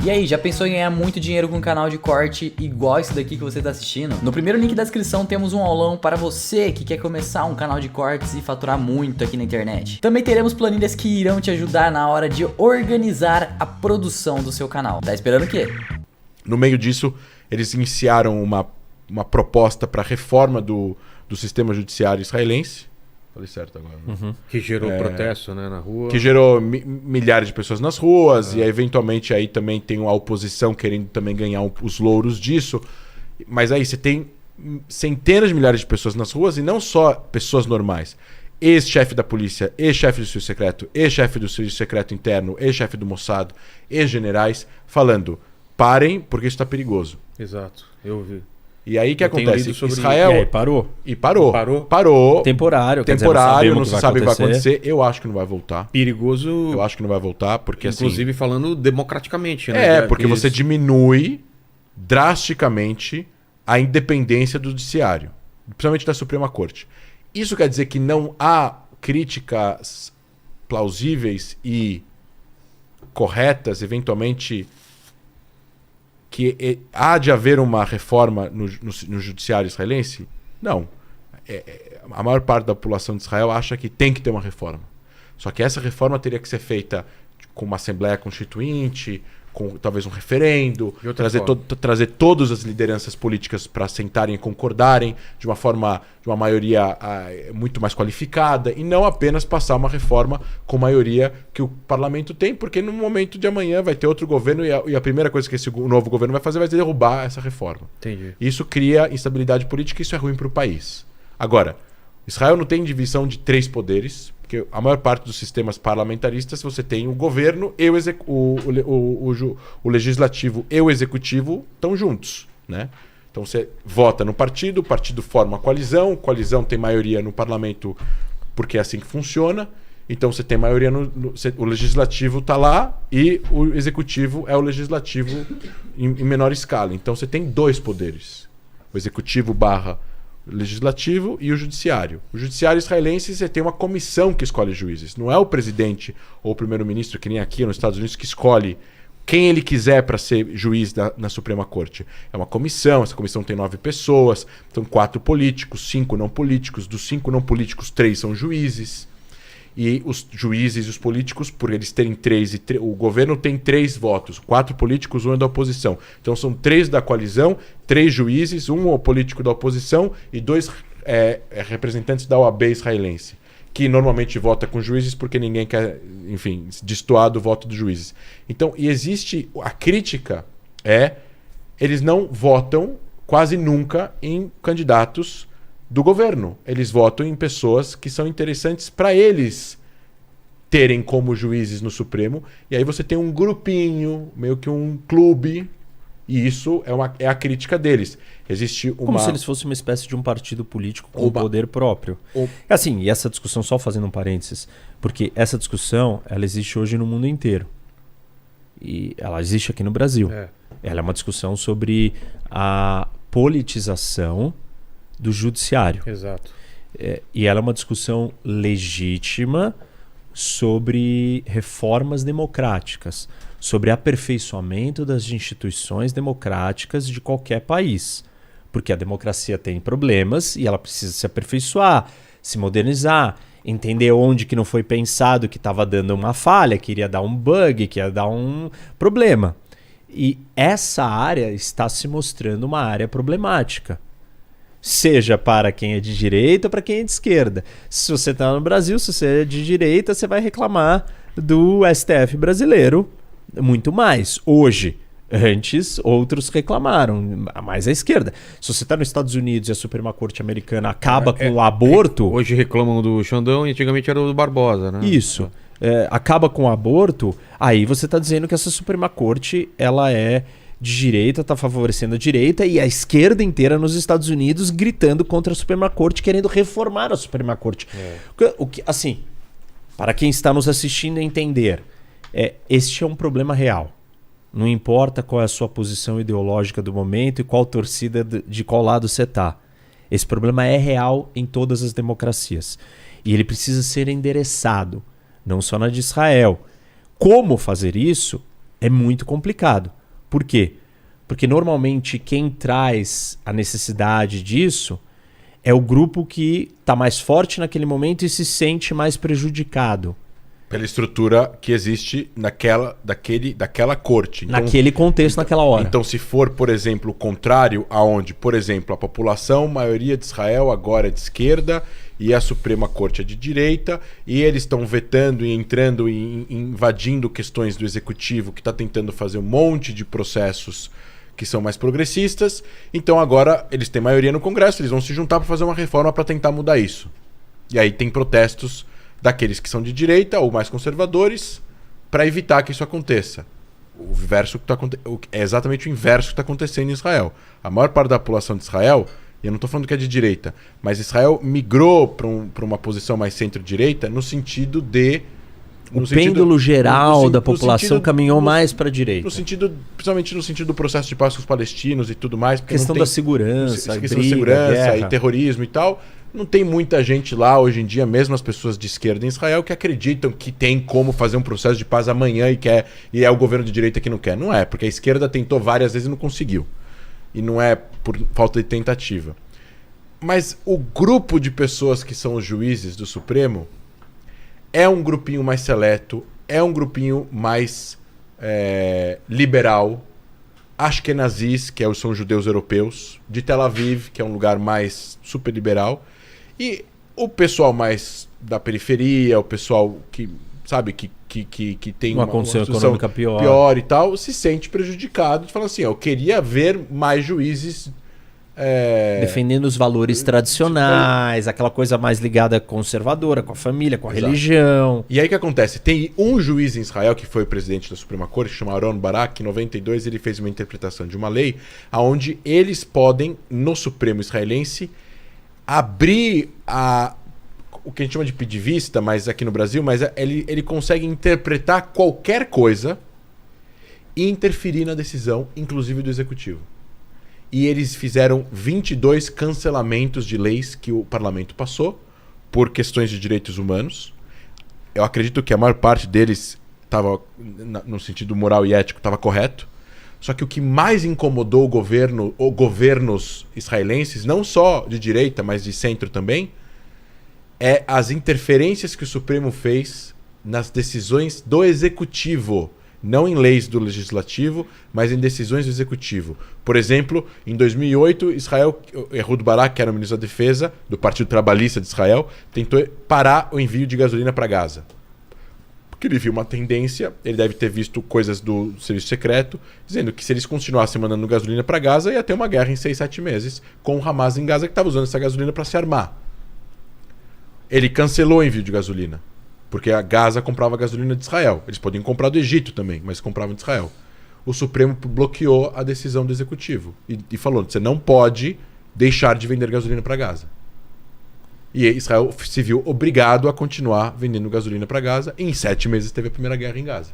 E aí, já pensou em ganhar muito dinheiro com um canal de corte igual esse daqui que você tá assistindo? No primeiro link da descrição temos um aulão para você que quer começar um canal de cortes e faturar muito aqui na internet. Também teremos planilhas que irão te ajudar na hora de organizar a produção do seu canal. Tá esperando o quê? No meio disso, eles iniciaram uma proposta para reforma do sistema judiciário israelense. Falei certo agora. Né? Que gerou protesto, né, na rua. Que gerou milhares de pessoas nas ruas. E eventualmente aí também tem a oposição querendo também ganhar os louros disso. Mas aí você tem centenas de milhares de pessoas nas ruas e não só pessoas normais. Ex-chefe da polícia, ex-chefe do serviço secreto, ex-chefe do serviço secreto interno, ex-chefe do Mossad, ex-generais, falando, parem porque isso está perigoso. Exato, eu vi. E aí o que acontece? Israel... E aí parou. Parou. Temporário. Não se sabe o que vai acontecer. Eu acho que não vai voltar. Perigoso. Eu acho que não vai voltar, porque inclusive assim... falando democraticamente, né? Porque você diminui drasticamente a independência do judiciário, principalmente da Suprema Corte. Isso quer dizer que não há críticas plausíveis e corretas, eventualmente... que há de haver uma reforma no judiciário israelense? Não. A maior parte da população de Israel acha que tem que ter uma reforma. Só que essa reforma teria que ser feita com uma assembleia constituinte, com talvez um referendo, trazer todas as lideranças políticas para sentarem e concordarem de uma maioria muito mais qualificada e não apenas passar uma reforma com maioria que o parlamento tem, porque no momento de amanhã vai ter outro governo e a primeira coisa que esse novo governo vai fazer vai derrubar essa reforma. Entendi. Isso cria instabilidade política e isso é ruim para o país. Agora, Israel não tem divisão de 3 poderes, porque a maior parte dos sistemas parlamentaristas você tem o governo e o legislativo e o executivo estão juntos, né? Então você vota no partido, o partido forma a coalizão tem maioria no parlamento porque é assim que funciona. Então você tem maioria o legislativo está lá e o executivo é o legislativo em menor escala. Então você tem 2 poderes, o executivo / legislativo e o judiciário. O judiciário israelense, você tem uma comissão que escolhe juízes. Não é o presidente ou o primeiro-ministro, que nem aqui nos Estados Unidos, que escolhe quem ele quiser para ser juiz na Suprema Corte. É uma comissão, essa comissão tem 9 pessoas, são 4 políticos, 5 não políticos. Dos 5 não políticos, 3 são juízes. E os juízes e os políticos, por eles terem 3 o governo tem 3 votos, 4 políticos, 1 é da oposição. Então são 3 da coalizão, 3 juízes, 1 político da oposição e 2 representantes da OAB israelense, que normalmente vota com juízes porque ninguém quer, enfim, destoar do voto dos juízes. Então, e existe a crítica eles não votam quase nunca em candidatos do governo. Eles votam em pessoas que são interessantes para eles terem como juízes no Supremo. E aí você tem um grupinho, meio que um clube, e isso é a crítica deles. Existe uma... Como se eles fossem uma espécie de um partido político com poder próprio. Assim, e essa discussão, só fazendo um parênteses, porque essa discussão ela existe hoje no mundo inteiro. E ela existe aqui no Brasil. Ela é uma discussão sobre a politização do judiciário. Exato. E ela é uma discussão legítima sobre reformas democráticas, sobre aperfeiçoamento das instituições democráticas de qualquer país. Porque a democracia tem problemas e ela precisa se aperfeiçoar, se modernizar, entender onde que não foi pensado, que estava dando uma falha, que iria dar um bug, que ia dar um problema. E essa área está se mostrando uma área problemática. Seja para quem é de direita ou para quem é de esquerda. Se você está no Brasil, se você é de direita, você vai reclamar do STF brasileiro muito mais. Hoje, antes, outros reclamaram, mais à esquerda. Se você está nos Estados Unidos e a Suprema Corte americana acaba com o aborto... Hoje reclamam do Xandão e antigamente era o do Barbosa, né? Isso. Acaba com o aborto, aí você está dizendo que essa Suprema Corte ela é de direita, está favorecendo a direita, e a esquerda inteira nos Estados Unidos gritando contra a Suprema Corte, querendo reformar a Suprema Corte. O que, assim, para quem está nos assistindo entender, este é um problema real. Não importa qual é a sua posição ideológica do momento e qual torcida de qual lado você está. Esse problema é real em todas as democracias. E ele precisa ser endereçado, não só na de Israel. Como fazer isso é muito complicado. Por quê? Porque normalmente quem traz a necessidade disso é o grupo que está mais forte naquele momento e se sente mais prejudicado. Pela estrutura que existe daquela corte. Então, Naquele contexto, naquela hora. Então, se for, por exemplo, o contrário, aonde, por exemplo, a população, maioria de Israel agora é de esquerda e a Suprema Corte é de direita, e eles estão vetando e entrando e invadindo questões do executivo que está tentando fazer um monte de processos que são mais progressistas, então agora eles têm maioria no Congresso, eles vão se juntar para fazer uma reforma para tentar mudar isso. E aí tem protestos daqueles que são de direita ou mais conservadores para evitar que isso aconteça. É exatamente o inverso que está acontecendo em Israel. A maior parte da população de Israel, e eu não estou falando que é de direita, mas Israel migrou para uma posição mais centro-direita no sentido de... pêndulo geral da população caminhou mais para a direita. Principalmente no sentido do processo de paz com os palestinos e tudo mais. Questão da segurança, questão da segurança e terrorismo e tal. Não tem muita gente lá hoje em dia, mesmo as pessoas de esquerda em Israel, que acreditam que tem como fazer um processo de paz amanhã e é o governo de direita que não quer. Não é, porque a esquerda tentou várias vezes e não conseguiu. E não é por falta de tentativa. Mas o grupo de pessoas que são os juízes do Supremo é um grupinho mais seleto, é um grupinho mais liberal. Ashkenazis, que são judeus europeus, de Tel Aviv, que é um lugar mais super liberal, e o pessoal mais da periferia, o pessoal que sabe que tem uma condição econômica pior e tal, se sente prejudicado, fala assim, eu queria ver mais juízes defendendo os valores tradicionais, aquela coisa mais ligada conservadora, com a família, com a religião. E aí o que acontece? Tem um juiz em Israel que foi presidente da Suprema Corte, que chama Aaron Barak, em 92 ele fez uma interpretação de uma lei onde eles podem, no Supremo israelense, abrir o que a gente chama de pedivista, mas aqui no Brasil, mas ele consegue interpretar qualquer coisa e interferir na decisão, inclusive do executivo. E eles fizeram 22 cancelamentos de leis que o parlamento passou por questões de direitos humanos. Eu acredito que a maior parte deles estava, no sentido moral e ético, estava correto. Só que o que mais incomodou o governo, ou governos israelenses, não só de direita, mas de centro também, é as interferências que o Supremo fez nas decisões do executivo. Não em leis do legislativo, mas em decisões do executivo. Por exemplo, em 2008, Ehud Barak, que era o ministro da Defesa do Partido Trabalhista de Israel, tentou parar o envio de gasolina para Gaza. Porque ele viu uma tendência, ele deve ter visto coisas do serviço secreto, dizendo que se eles continuassem mandando gasolina para Gaza, ia ter uma guerra em 6, 7 meses com o Hamas em Gaza, que estava usando essa gasolina para se armar. Ele cancelou o envio de gasolina. Porque a Gaza comprava gasolina de Israel. Eles podiam comprar do Egito também, mas compravam de Israel. O Supremo bloqueou a decisão do executivo e falou, você não pode deixar de vender gasolina para Gaza. E Israel se viu obrigado a continuar vendendo gasolina para Gaza. E em 7 meses teve a primeira guerra em Gaza.